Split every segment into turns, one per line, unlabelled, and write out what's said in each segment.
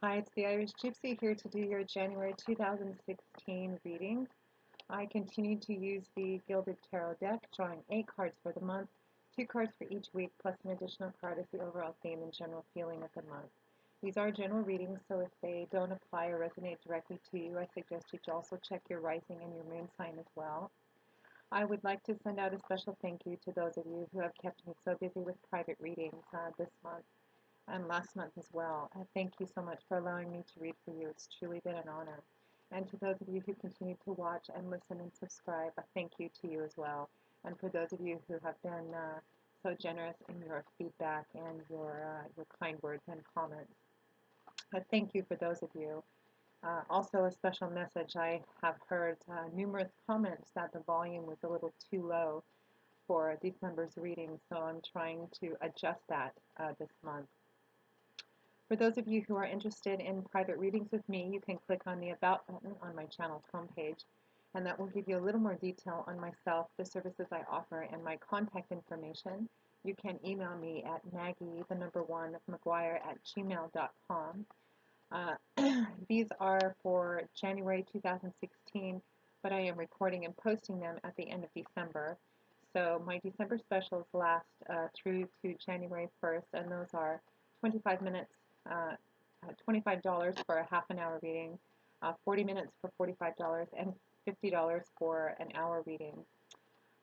Hi, it's the Irish Gypsy here to do your January 2016 reading. I continue to use the Gilded Tarot deck, drawing 8 cards for the month, 2 cards for each week, plus an additional card as the overall theme and general feeling of the month. These are general readings, so if they don't apply or resonate directly to you, I suggest you also check your rising and your moon sign as well. I would like to send out a special thank you to those of you who have kept me so busy with private readings this month and last month as well. Thank you so much for allowing me to read for you. It's truly been an honor. And to those of you who continue to watch and listen and subscribe, a thank you to you as well. And for those of you who have been so generous in your feedback and your kind words and comments, thank you for those of you. Also, a special message. I have heard numerous comments that the volume was a little too low for December's reading, so I'm trying to adjust that this month. For those of you who are interested in private readings with me, you can click on the About button on my channel's homepage, and that will give you a little more detail on myself, the services I offer, and my contact information. You can email me at maggie1mcguire@gmail.com. These are for January 2016, but I am recording and posting them at the end of December. So my December specials last through to January 1st, and those are 25 minutes, $25 for a half an hour reading, 40 minutes for $45, and $50 for an hour reading.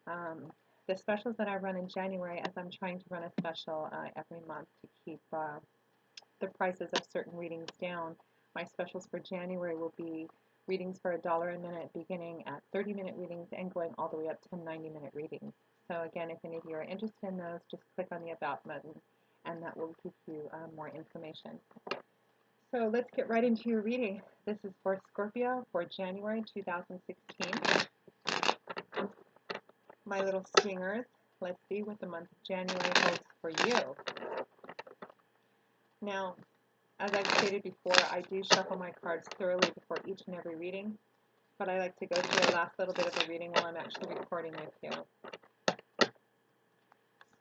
The specials that I run in January, as I'm trying to run a special every month to keep the prices of certain readings down, my specials for January will be readings for $1 a minute, beginning at 30-minute readings and going all the way up to 90-minute readings. So again, if any of you are interested in those, just click on the About button, and that will give you more information. So let's get right into your reading. This is for Scorpio for January 2016. My little stingers, let's see what the month of January holds for you. Now, as I've stated before, I do shuffle my cards thoroughly before each and every reading, but I like to go through a last little bit of a reading while I'm actually recording with you.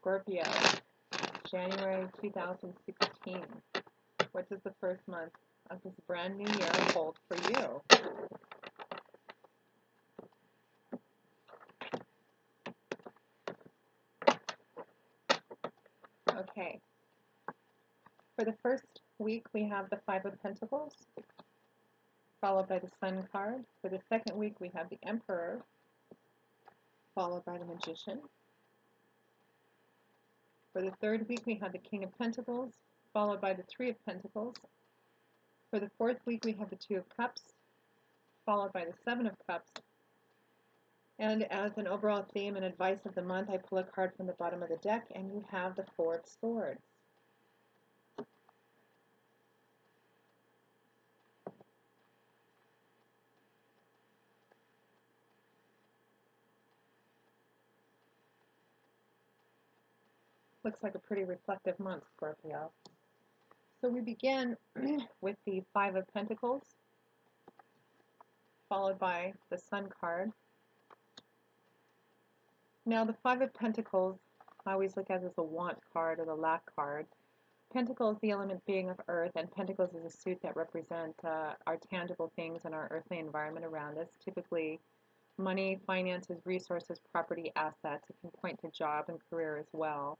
Scorpio, January 2016. What does the first month of this brand new year hold for you? Okay. For the first week, we have the Five of Pentacles, followed by the Sun card. For the second week, we have the Emperor, followed by the Magician. For the third week, we have the King of Pentacles, followed by the Three of Pentacles. For the fourth week, we have the Two of Cups, followed by the Seven of Cups. And as an overall theme and advice of the month, I pull a card from the bottom of the deck, and you have the Four of Swords. Looks like a pretty reflective month, Scorpio. So we begin with the Five of Pentacles, followed by the Sun card. Now the Five of Pentacles, I always look at as a want card or the lack card. Pentacles, the element being of earth, and Pentacles is a suit that represent our tangible things and our earthly environment around us, typically money, finances, resources, property, assets. It can point to job and career as well.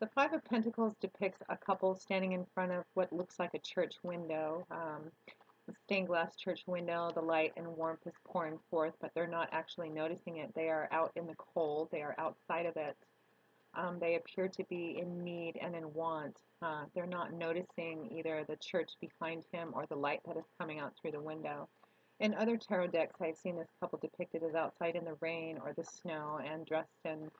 The Five of Pentacles depicts a couple standing in front of what looks like a church window, a stained glass church window. The light and warmth is pouring forth, but they're not actually noticing it. They are out in the cold. They are outside of it. They appear to be in need and in want. They're not noticing either the church behind him or the light that is coming out through the window. In other tarot decks, I've seen this couple depicted as outside in the rain or the snow and dressed in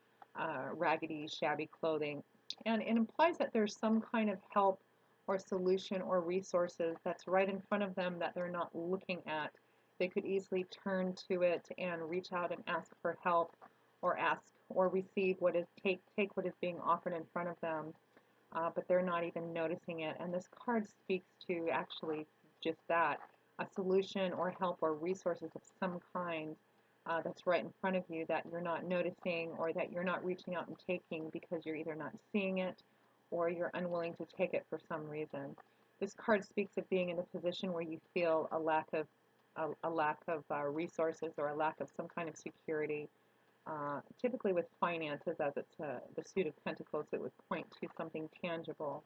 raggedy, shabby clothing. And it implies that there's some kind of help or solution or resources that's right in front of them that they're not looking at. They could easily turn to it and reach out and ask for help, or ask or receive what is take what is being offered in front of them, but they're not even noticing it. And this card speaks to actually just that, a solution or help or resources of some kind that's right in front of you that you're not noticing, or that you're not reaching out and taking because you're either not seeing it or you're unwilling to take it for some reason. This card speaks of being in a position where you feel a lack of resources or a lack of some kind of security. Typically with finances, as it's the suit of pentacles, it would point to something tangible.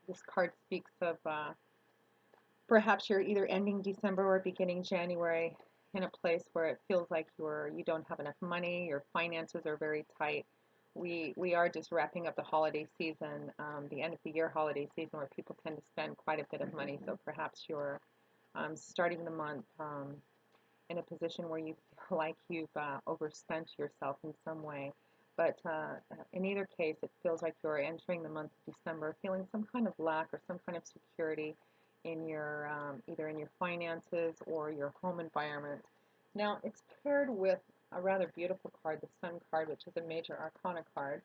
This card speaks of perhaps you're either ending December or beginning January in a place where it feels like you don't have enough money, your finances are very tight. We are just wrapping up the holiday season, the end of the year holiday season, where people tend to spend quite a bit of money. So perhaps you're starting the month in a position where you feel like you've overspent yourself in some way. But in either case, it feels like you're entering the month of December feeling some kind of lack or some kind of security in your either in your finances or your home environment. Now, it's paired with a rather beautiful card, the Sun card, which is a major arcana card.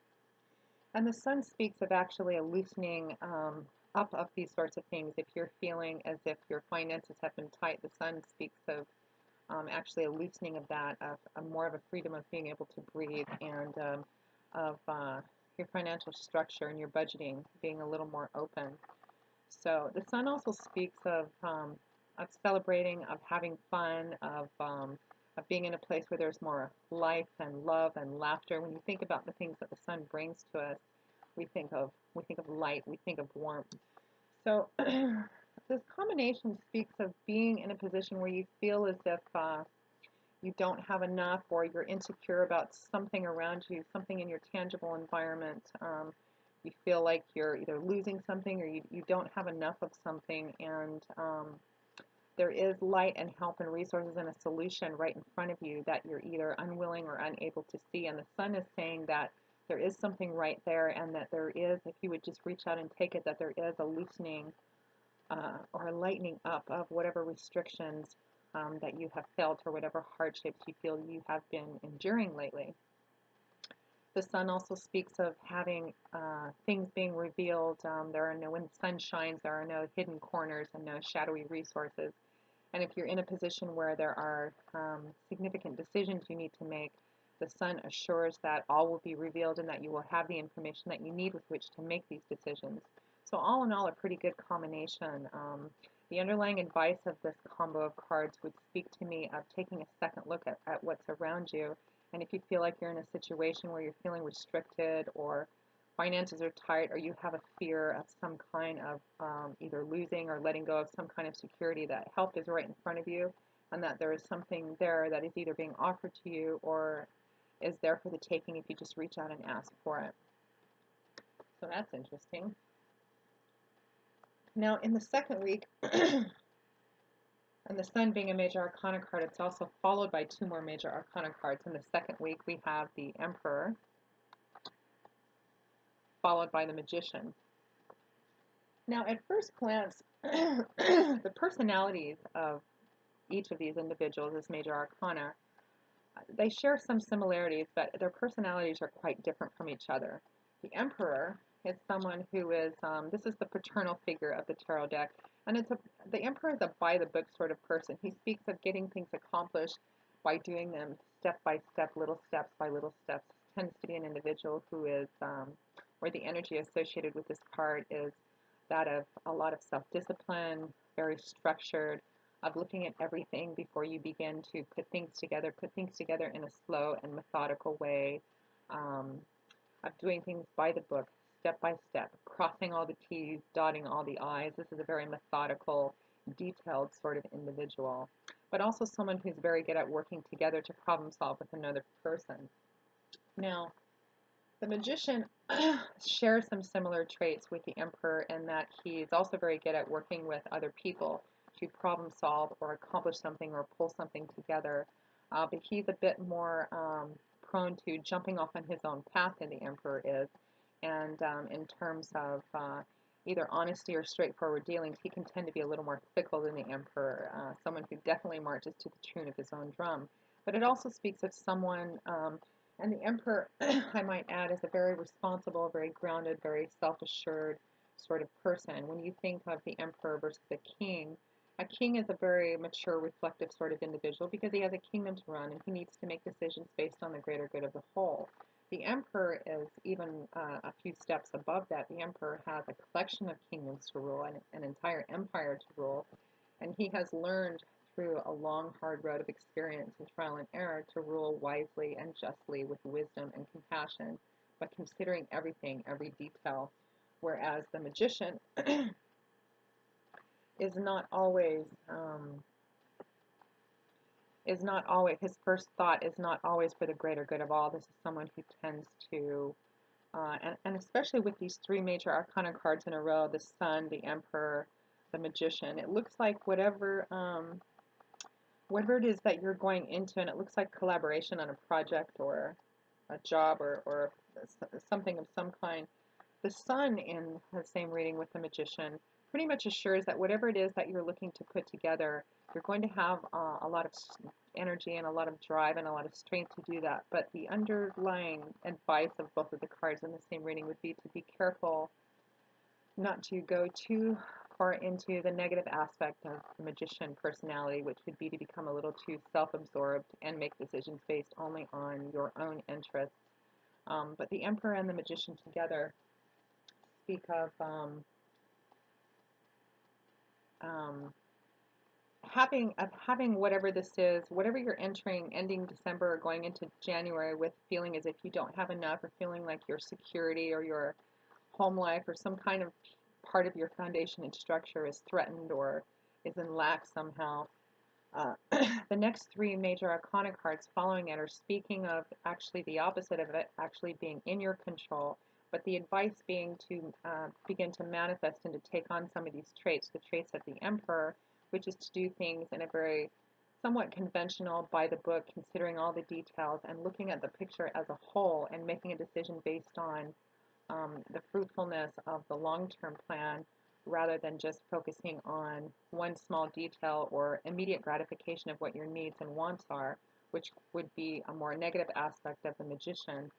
And the Sun speaks of actually a loosening up of these sorts of things. If you're feeling as if your finances have been tight, the Sun speaks of actually a loosening of that, of more of a freedom of being able to breathe, and of your financial structure and your budgeting being a little more open. So the Sun also speaks of celebrating, of having fun, of being in a place where there's more life and love and laughter. When you think about the things that the Sun brings to us, we think of light, we think of warmth. So this combination speaks of being in a position where you feel as if you don't have enough, or you're insecure about something around you, something in your tangible environment. You feel like you're either losing something or you don't have enough of something, and there is light and help and resources and a solution right in front of you that you're either unwilling or unable to see. And the Sun is saying that there is something right there, and that there is, if you would just reach out and take it, that there is a loosening or a lightening up of whatever restrictions that you have felt, or whatever hardships you feel you have been enduring lately. The Sun also speaks of having things being revealed. When the sun shines, there are no hidden corners and no shadowy resources. And if you're in a position where there are significant decisions you need to make, the Sun assures that all will be revealed and that you will have the information that you need with which to make these decisions. So all in all, a pretty good combination. The underlying advice of this combo of cards would speak to me of taking a second look at what's around you. And if you feel like you're in a situation where you're feeling restricted, or finances are tight, or you have a fear of some kind of either losing or letting go of some kind of security, that help is right in front of you, and that there is something there that is either being offered to you or is there for the taking if you just reach out and ask for it. So that's interesting. Now, in the second week, and the Sun being a major arcana card, it's also followed by two more major arcana cards. In the second week, we have the Emperor, followed by the Magician. Now, at first glance, the personalities of each of these individuals as major arcana, they share some similarities, but their personalities are quite different from each other. The Emperor is someone who is, this is the paternal figure of the tarot deck, and the Emperor is a by-the-book sort of person. He speaks of getting things accomplished by doing them step by step, little steps by little steps. Tends to be an individual who is, where the energy associated with this card is that of a lot of self-discipline, very structured, of looking at everything before you begin to put things together in a slow and methodical way, of doing things by the book, step by step, crossing all the T's, dotting all the I's. This is a very methodical, detailed sort of individual, but also someone who's very good at working together to problem solve with another person. Now, the Magician shares some similar traits with the Emperor in that he's also very good at working with other people to problem solve or accomplish something or pull something together. But he's a bit more prone to jumping off on his own path than the Emperor is. And in terms of either honesty or straightforward dealings, he can tend to be a little more fickle than the Emperor, someone who definitely marches to the tune of his own drum. But it also speaks of someone, and the Emperor, I might add, is a very responsible, very grounded, very self-assured sort of person. When you think of the Emperor versus a king is a very mature, reflective sort of individual because he has a kingdom to run and he needs to make decisions based on the greater good of the whole. The emperor is even a few steps above that. The emperor has a collection of kingdoms to rule and an entire empire to rule, and he has learned through a long, hard road of experience and trial and error to rule wisely and justly with wisdom and compassion, but considering everything, every detail. Whereas the magician is not always his first thought is not always for the greater good of all. This is someone who tends to and especially with these three major arcana cards in a row, the sun, the emperor, the magician, it looks like whatever it is that you're going into, and it looks like collaboration on a project or a job or something of some kind. The sun in the same reading with the magician pretty much assures that whatever it is that you're looking to put together, you're going to have a lot of energy and a lot of drive and a lot of strength to do that. But the underlying advice of both of the cards in the same reading would be to be careful not to go too far into the negative aspect of the magician personality, which would be to become a little too self-absorbed and make decisions based only on your own interests. But the emperor and the magician together speak um, having whatever this is, whatever you're entering, ending December or going into January with feeling as if you don't have enough, or feeling like your security or your home life or some kind of part of your foundation and structure is threatened or is in lack somehow. Uh, the next three major arcana cards following it are speaking of actually the opposite of it, actually being in your control, but the advice being to begin to manifest and to take on some of these traits, the traits of the emperor, which is to do things in a very somewhat conventional, by the book, considering all the details and looking at the picture as a whole and making a decision based on the fruitfulness of the long-term plan rather than just focusing on one small detail or immediate gratification of what your needs and wants are, which would be a more negative aspect of the magician.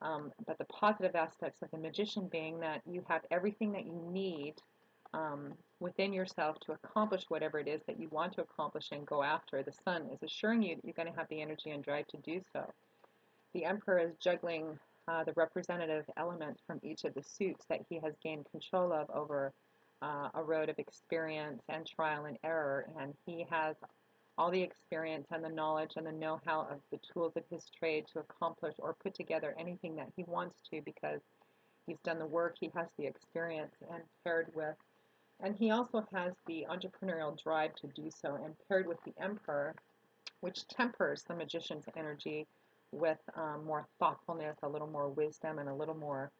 But the positive aspects of the magician being that you have everything that you need within yourself to accomplish whatever it is that you want to accomplish and go after. The sun is assuring you that you're going to have the energy and drive to do so. The emperor is juggling the representative elements from each of the suits that he has gained control of over a road of experience and trial and error, and he has all the experience and the knowledge and the know-how of the tools of his trade to accomplish or put together anything that he wants to, because he's done the work, he has the experience, and paired with, and he also has the entrepreneurial drive to do so, and paired with the emperor, which tempers the magician's energy with more thoughtfulness, a little more wisdom, and a little more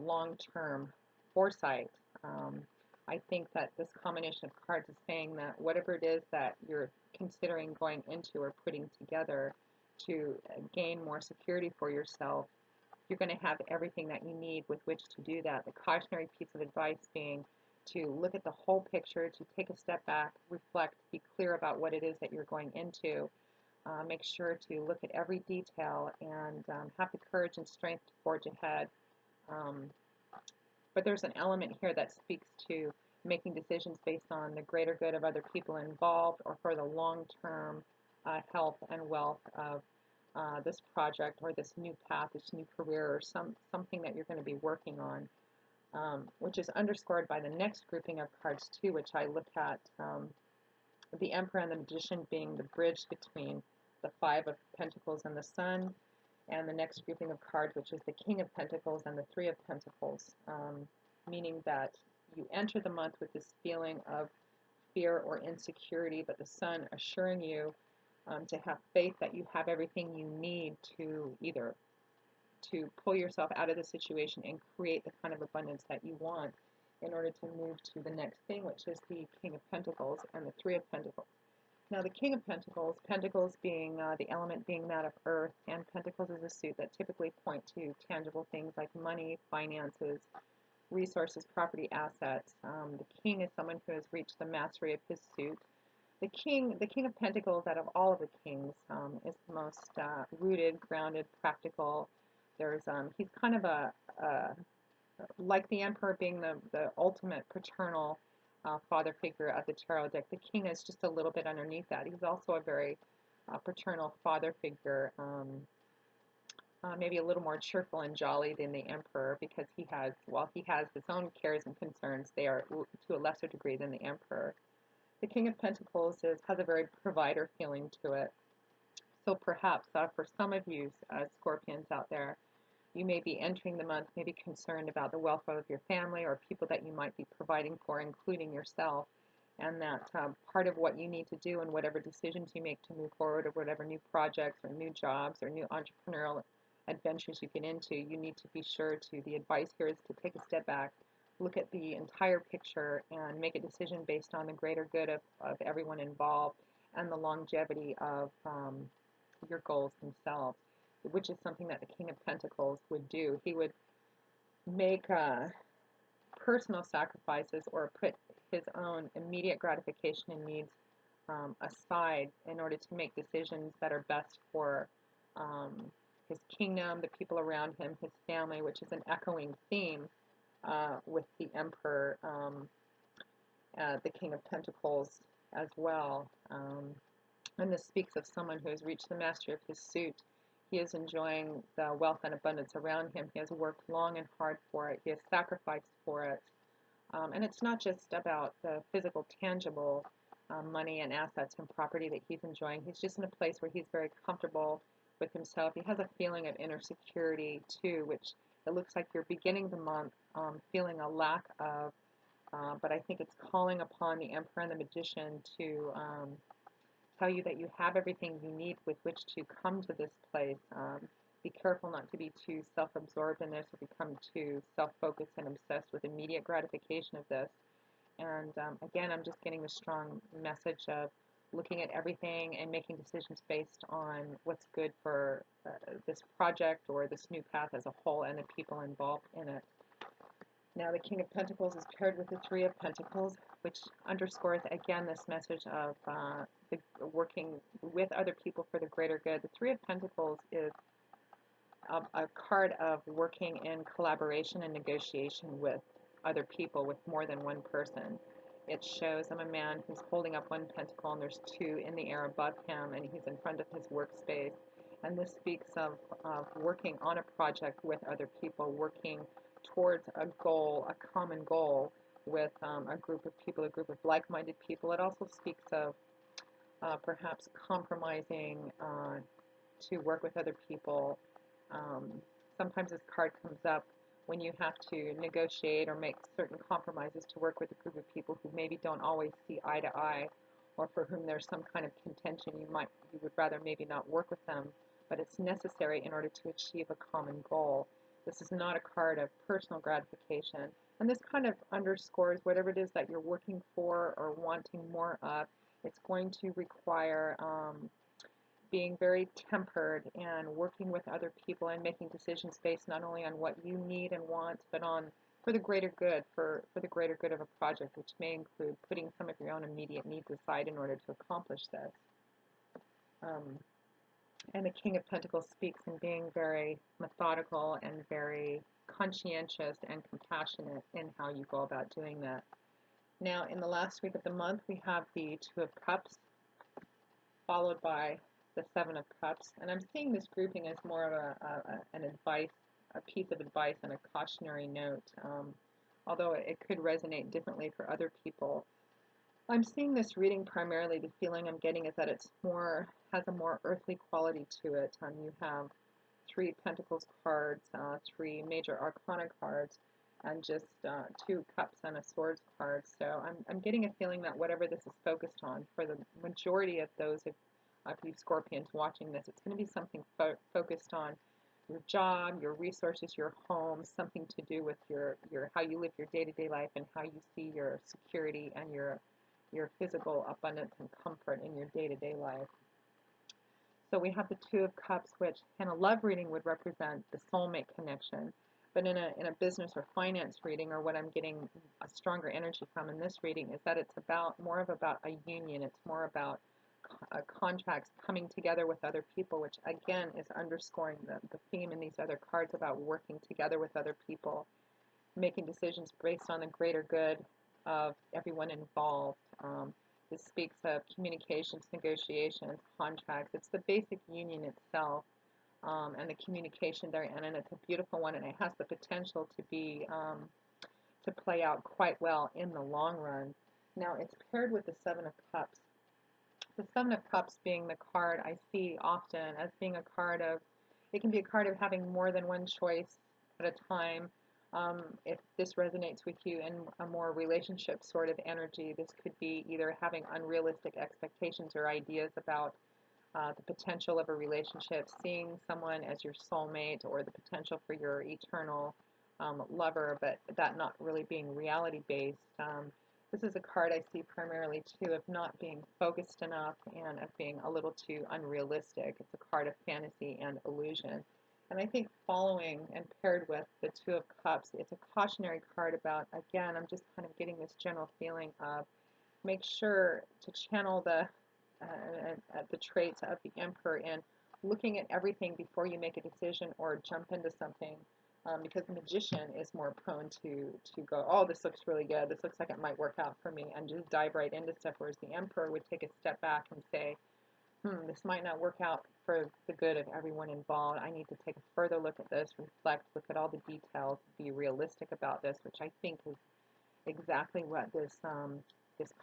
long-term foresight. Um, I think that this combination of cards is saying that whatever it is that you're considering going into or putting together to gain more security for yourself, you're going to have everything that you need with which to do that. The cautionary piece of advice being to look at the whole picture, to take a step back, reflect, be clear about what it is that you're going into. Make sure to look at every detail and have the courage and strength to forge ahead. Um, but there's an element here that speaks to making decisions based on the greater good of other people involved or for the long-term health and wealth of this project or this new path, this new career, or something that you're going to be working on, which is underscored by the next grouping of cards too, which I look at the Emperor and the Magician being the bridge between the Five of Pentacles and the Sun, and the next grouping of cards, which is the King of Pentacles and the Three of Pentacles, meaning that you enter the month with this feeling of fear or insecurity, but the Sun assuring you to have faith that you have everything you need to either to pull yourself out of the situation and create the kind of abundance that you want in order to move to the next thing, which is the King of Pentacles and the Three of Pentacles. Now, the King of Pentacles, Pentacles being the element being that of earth, and Pentacles is a suit that typically point to tangible things like money, finances, resources, property, assets. The King is someone who has reached the mastery of his suit. The King of Pentacles, out of all of the kings, is the most rooted, grounded, practical. He's kind of like the Emperor being the ultimate paternal father figure of the tarot deck. The King is just a little bit underneath that. He's also a very paternal father figure, maybe a little more cheerful and jolly than the Emperor because while he has his own cares and concerns, they are to a lesser degree than the Emperor. The King of Pentacles has a very provider feeling to it. So perhaps for some of you Scorpions out there, you may be entering the month maybe concerned about the welfare of your family or people that you might be providing for, including yourself, and that part of what you need to do and whatever decisions you make to move forward or whatever new projects or new jobs or new entrepreneurial adventures you get into, you need to be sure to, the advice here is to take a step back, look at the entire picture and make a decision based on the greater good of everyone involved and the longevity of your goals themselves, which is something that the King of Pentacles would do. He would make personal sacrifices or put his own immediate gratification and needs aside in order to make decisions that are best for um, his kingdom, the people around him, his family, which is an echoing theme with the Emperor, the King of Pentacles as well. And this speaks of someone who has reached the mastery of his suit. He is enjoying the wealth and abundance around him. He has worked long and hard for it. He has sacrificed for it. And it's not just about the physical, tangible money and assets and property that he's enjoying. He's just in a place where he's very comfortable with himself. He has a feeling of inner security, too, which it looks like you're beginning the month feeling a lack of. But I think it's calling upon the Emperor and the Magician to tell you that you have everything you need with which to come to this place. Be careful not to be too self-absorbed in this or become too self-focused and obsessed with immediate gratification of this. And again, I'm just getting the strong message of looking at everything and making decisions based on what's good for this project or this new path as a whole and the people involved in it. Now the King of Pentacles is paired with the Three of Pentacles, which underscores again this message of working with other people for the greater good. The Three of Pentacles is a card of working in collaboration and negotiation with other people, with more than one person. It shows I'm a man who's holding up one pentacle and there's two in the air above him and he's in front of his workspace. And this speaks of working on a project with other people, working towards a goal, a common goal with a group of people, a group of like-minded people. It also speaks of perhaps compromising to work with other people. Um, Sometimes this card comes up when you have to negotiate or make certain compromises to work with a group of people who maybe don't always see eye to eye, or for whom there's some kind of contention. You would rather maybe not work with them, but it's necessary in order to achieve a common goal. This is not a card of personal gratification, and this kind of underscores whatever it is that you're working for or wanting more of. It's going to require being very tempered and working with other people and making decisions based not only on what you need and want, but on for the greater good, for the greater good of a project, which may include putting some of your own immediate needs aside in order to accomplish this. And the King of Pentacles speaks in being very methodical and very conscientious and compassionate in how you go about doing that. Now, in the last week of the month, we have the Two of Cups, followed by the Seven of Cups. And I'm seeing this grouping as more of an advice, a piece of advice and a cautionary note, although it could resonate differently for other people. I'm seeing this reading primarily, the feeling I'm getting is that it's has a more earthly quality to it. You have three Pentacles cards, three major Arcana cards, and just two Cups and a Swords card. So I'm getting a feeling that whatever this is focused on, for the majority of those of you Scorpions watching this, it's going to be something focused on your job, your resources, your home, something to do with your how you live your day-to-day life and how you see your security and your physical abundance and comfort in your day-to-day life. So we have the Two of Cups, which in a love reading would represent the soulmate connection. But in a business or finance reading, or what I'm getting a stronger energy from in this reading, is that it's more about a union. It's more about contracts coming together with other people, which again is underscoring the theme in these other cards about working together with other people, making decisions based on the greater good of everyone involved. This speaks of communications, negotiations, contracts. It's the basic union itself and the communication there, and it's a beautiful one, and it has the potential to be to play out quite well in the long run. Now it's paired with the Seven of Cups. The Seven of Cups being the card I see often as being a card of, it can be a card of having more than one choice at a time. If this resonates with you in a more relationship sort of energy, this could be either having unrealistic expectations or ideas about the potential of a relationship, seeing someone as your soulmate or the potential for your eternal lover, but that not really being reality based. This is a card I see primarily too of not being focused enough and of being a little too unrealistic. It's a card of fantasy and illusion. And I think following and paired with the Two of Cups, it's a cautionary card about, again, I'm just kind of getting this general feeling of make sure to channel the traits of the Emperor in looking at everything before you make a decision or jump into something. Because the magician is more prone to go, oh, this looks really good. This looks like it might work out for me, and just dive right into stuff. Whereas the emperor would take a step back and say, this might not work out for the good of everyone involved. I need to take a further look at this, reflect, look at all the details, be realistic about this, which I think is exactly what this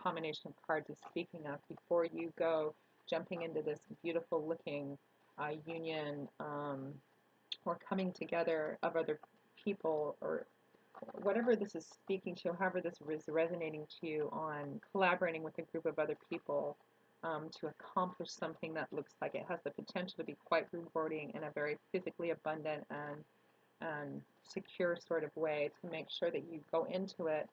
combination of cards is speaking of before you go jumping into this beautiful looking union or coming together of other people or whatever this is speaking to, however this is resonating to you on collaborating with a group of other people to accomplish something that looks like it has the potential to be quite rewarding in a very physically abundant and secure sort of way, to make sure that you go into it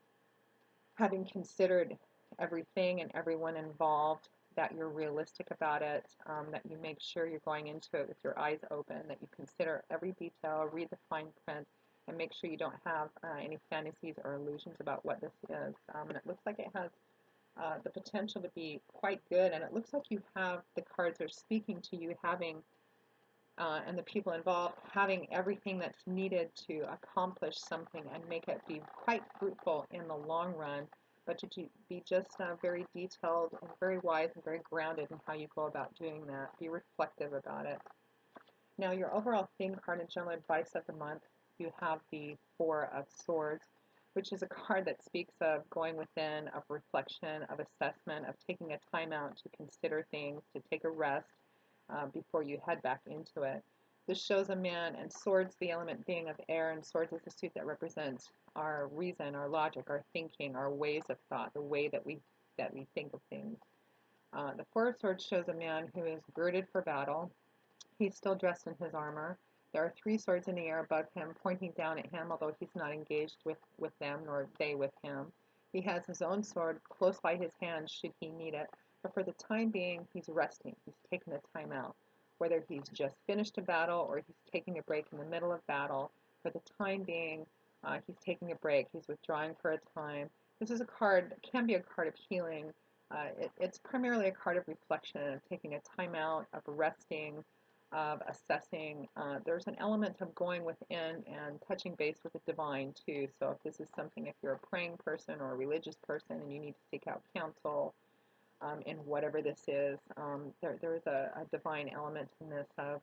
having considered everything and everyone involved, that you're realistic about it, that you make sure you're going into it with your eyes open, that you consider every detail, read the fine print, and make sure you don't have any fantasies or illusions about what this is. And it looks like it has the potential to be quite good, and it looks like you have the cards are speaking to you having and the people involved having everything that's needed to accomplish something and make it be quite fruitful in the long run, but to be just very detailed and very wise and very grounded in how you go about doing that. Be reflective about it. Now, your overall theme card and general advice of the month, you have the Four of Swords, which is a card that speaks of going within, of reflection, of assessment, of taking a time out to consider things, to take a rest before you head back into it. This shows a man, and swords, the element being of air, and swords is the suit that represents our reason, our logic, our thinking, our ways of thought, the way that we think of things. The Four of Swords shows a man who is girded for battle. He's still dressed in his armor. There are three swords in the air above him, pointing down at him, although he's not engaged with them, nor they with him. He has his own sword close by his hand should he need it, but for the time being, he's resting. He's taken a time out. Whether he's just finished a battle or he's taking a break in the middle of battle, for the time being, he's taking a break. He's withdrawing for a time. This is a card, can be a card of healing. It's primarily a card of reflection, of taking a time out, of resting, of assessing. There's an element of going within and touching base with the divine too. So if this is something, if you're a praying person or a religious person and you need to seek out counsel in whatever this is, there is a divine element in this of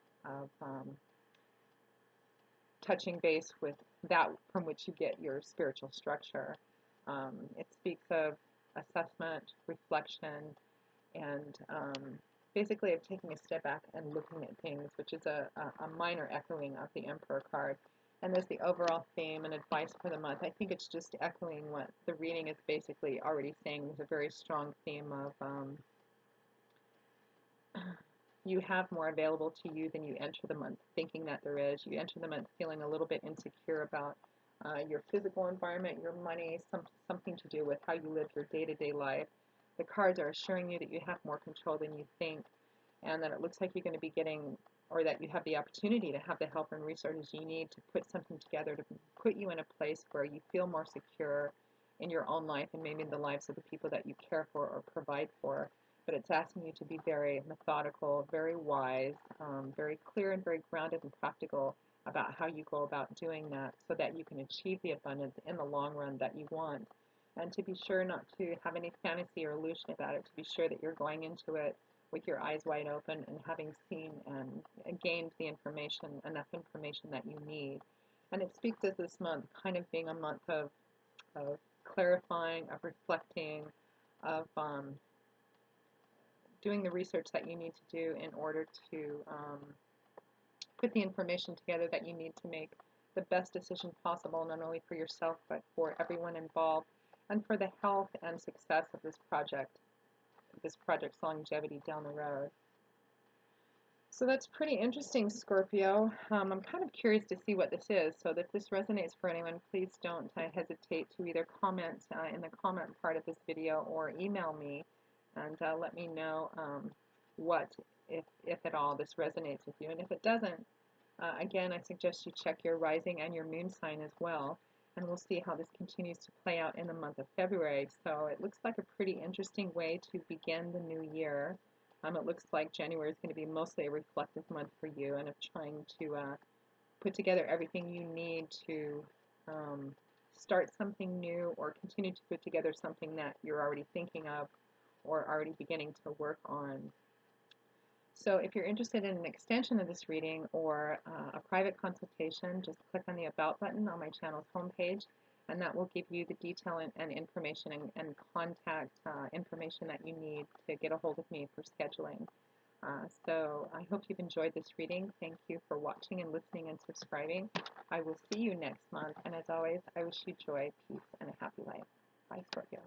touching base with that from which you get your spiritual structure. It speaks of assessment, reflection, and basically of taking a step back and looking at things, which is a minor echoing of the Emperor card. And there's the overall theme and advice for the month. I think it's just echoing what the reading is basically already saying. There's a very strong theme of you have more available to you than you enter the month thinking that there is. You enter the month feeling a little bit insecure about your physical environment, your money, something to do with how you live your day-to-day life. The cards are assuring you that you have more control than you think, and that it looks like you're going to be getting, or that you have the opportunity to have the help and resources you need to put something together to put you in a place where you feel more secure in your own life and maybe in the lives of the people that you care for or provide for. But it's asking you to be very methodical, very wise, very clear and very grounded and practical about how you go about doing that so that you can achieve the abundance in the long run that you want. And to be sure not to have any fantasy or illusion about it, to be sure that you're going into it with your eyes wide open and having seen and gained the information, enough information that you need. And it speaks as this month kind of being a month of clarifying, of reflecting, of doing the research that you need to do in order to put the information together that you need to make the best decision possible, not only for yourself, but for everyone involved, and for the health and success of this project's longevity down the road. So that's pretty interesting, Scorpio. I'm kind of curious to see what this is. So if this resonates for anyone, please don't hesitate to either comment in the comment part of this video or email me and let me know what, if at all, this resonates with you. And if it doesn't, again, I suggest you check your rising and your moon sign as well, and we'll see how this continues to play out in the month of February. So it looks like a pretty interesting way to begin the new year. It looks like January is going to be mostly a reflective month for you and of trying to put together everything you need to start something new or continue to put together something that you're already thinking of or already beginning to work on. So if you're interested in an extension of this reading or a private consultation, just click on the About button on my channel's homepage, and that will give you the detail and information and contact information that you need to get a hold of me for scheduling. So I hope you've enjoyed this reading. Thank you for watching and listening and subscribing. I will see you next month, and as always, I wish you joy, peace, and a happy life. Bye, Scorpio.